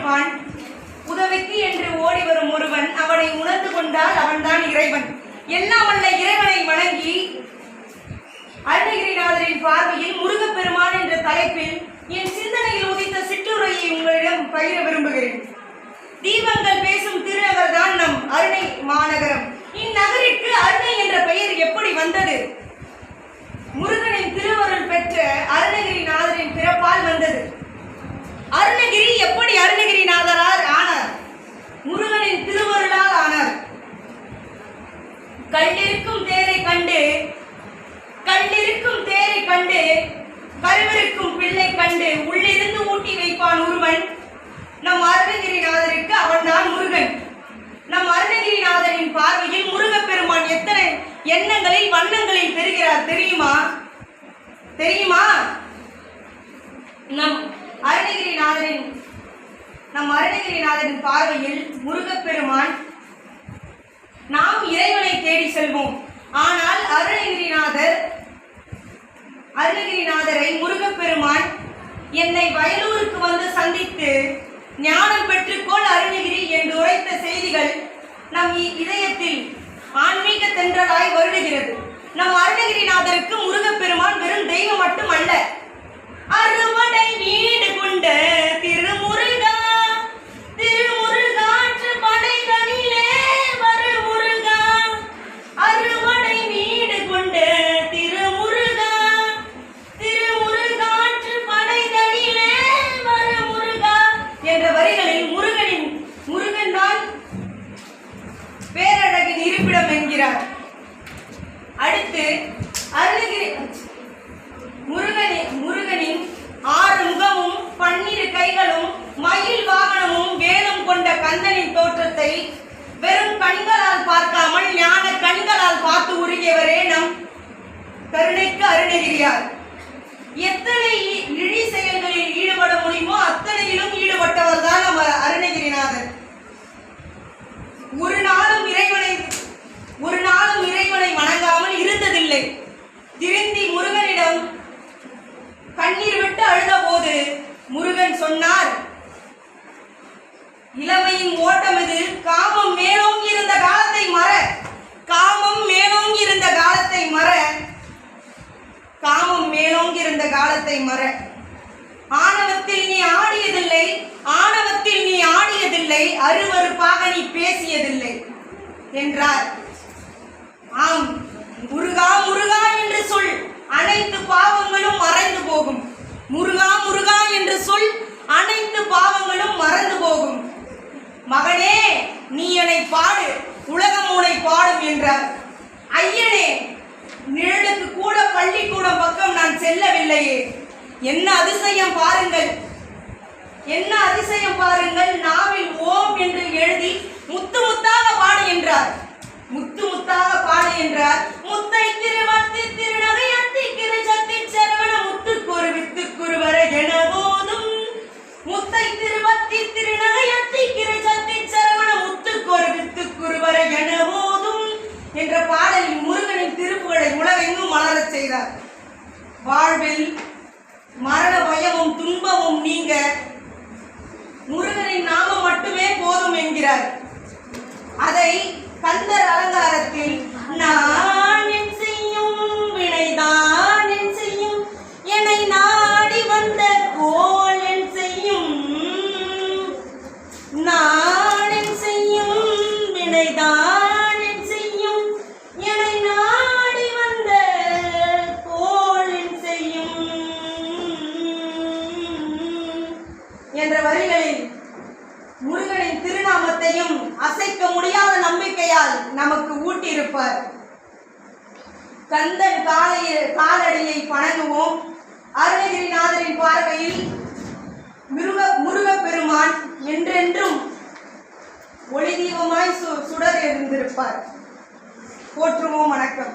இருப்பான். உதவிக்கு என்று ஓடி வரும் ஒருவன் அவனை உணர்ந்து கொண்டால் அவன்தான் இறைவன். எல்லாம் வல்ல இறைவனை வணங்கி அருணகிரிநாதரின் பார்வையில் முருகப்பெருமான் என்ற தலைப்பில் என் சிந்தனையில் உதித்த சிற்றுரையை உங்களிடம் பகிர விரும்புகிறேன். தீபங்கள் பேசும் திருநகர் தான் நம் அருணை மாநகரம். இந்நகரிற்கு அருணை என்ற பெயர் எப்படி வந்தது? முருகனின் திருவருள் பெற்ற அருணகிரிநாதரின் பிறப்பால் வந்தது. அருணகிரி எப்படி அருணகிரிநாதரால் ஆனார்? முருகனின் திருவருளால் ஆனார். கண்டிருக்கும் தேரை கண்டு கருவிருக்கும் பிள்ளை கண்டு உள்ளிருந்து ஊட்டி வைப்பான் ஒருவன். நம் அருணகிரிநாதருக்கு அவன்தான் முருகன். நம் அருணகிரிநாதரின் பார்வையில் முருகப்பெருமான் எத்தனை எண்ணங்களில் வண்ணங்களில் பெறுகிறார் தெரியுமா? நம் அருணகிரிநாதரின் பார்வையில் முருகப்பெருமான் நாம் இறைவனை தேடி செல்வோம். ஆனால் அருணகிரிநாதரை முருகப்பெருமான் என்னை வயலூருக்கு வந்து சந்தித்து ஞானம் பெற்றுக்கொள் அருணகிரி என்று உரைத்த செய்திகள் நம் இதயத்தில் ஆன்மீக தென்றலாய் வருடுகிறது. நம் அருணகிரிநாதருக்கு முருகப்பெருமான் வெறும் தெய்வம் மட்டுமல்ல, அறுவடை வீடு கொண்ட திருமுருகா திருமுருகாற்று படைகளிலே வரு முருகா, அறுவடை வீடு கொண்ட திருமுருகா திருமுருகாற்று படைகளிலே வரு முருகா என்ற வரிகளில் முருகன் தான் பேரழகின் இருப்பிடம் என்கிறார். அடுத்து முருகனின் 6 முகமும் 12 கைகளும் மயில் வாகனமும் வேலும் கொண்ட கந்தனின் தோற்றத்தை வெறும் கண்களால் பார்க்காமல் ஞான கண்களால் பார்த்து உருகியவரே நம் கருணைக்கு அருணகிரியார். எத்தனை இழி செயல்களில் ஈடுபட முடியுமோ அத்தனையிலும் ஈடுபட்டவர் தான் நம்ம அருணகிரிநாதர். ஒரு நாளும் இறைவனை வணங்காமல் இருந்ததில்லை. திருந்தி முருகனிடம் கண்ணீர் விட்டு அழுத போது முருகன் சொன்னார், இளமையின் ஓட்டம் இது, காமம் மேலோங்கி இருந்த காலத்தை மற, காமம் மேலோங்கி இருந்த காலத்தை மற, காமம் மேலோங்கி இருந்த காலத்தை மற, ஆணவத்தில் நீ ஆடியதில்லை, அருவருப்பாக நீ பேசியதில்லை என்றார். ஆம், முருகா முருகா என்று சொல், அனைத்து பாவங்களும் மறைந்து போகும். முருகா முருகா என்று சொல், அனைத்து பாவங்களும் மறந்து போகும். மகனே, நீ என்னை பாடு, உலகம் உன்னை பாடும் என்றார். ஐயனே, நிழலுக்கு கூட பள்ளிக்கூடம் பக்கம் நான் செல்லவில்லையே, என்ன அதிசயம் பாருங்கள், என்ன அதிசயம் பாருங்கள். நாவில் ஓம் என்று எழுதி முத்து முத்தாக பாடு என்றார். முத்து முத்தாக பாடு என்றார். முத்தை திருவத்தி திருநகை அத்தி கிருஜத்தி சரவண முத்துக்குரு வித்துக்குரு வர என போதும். முத்தை திருவத்தி திருநகை அத்தி கிருஜத்தி சரவண முத்துக்குரு வித்துக்குரு வர என போதும் என்ற பாடலில் முருகனின் திருப்புகளை உலகெங்கும் மலரச் செய்தார். வாழ்வில் மரண பயமும் துன்பமும் நீங்க முருகனின் நாமம் மட்டுமே போதும் என்கிறார். அதை கந்தர் அலங்காரத்தில் நான் என் செய்யும் வினைதான் என் செய்யும், என்னை நாடி வந்த கோல் என் செய்யும், நான் என் செய்யும் வினைதான் என் செய்யும், என்னை நாடி வந்த கோல் என் செய்யும் என்ற வரிகளில் முருகனின் திருநாமத்தையும் அசைக்க முடியாத நம்பிக்கையால் நமக்கு ஊட்டியிருப்பார். கந்தன் காலடியை வணங்குவோம். அருணகிரிநாதரின் பார்வையில் முருகப்பெருமான் என்றென்றும் ஒளி தீபமாய் சுடர் இருந்திருப்பார். போற்றுவோம். வணக்கம்.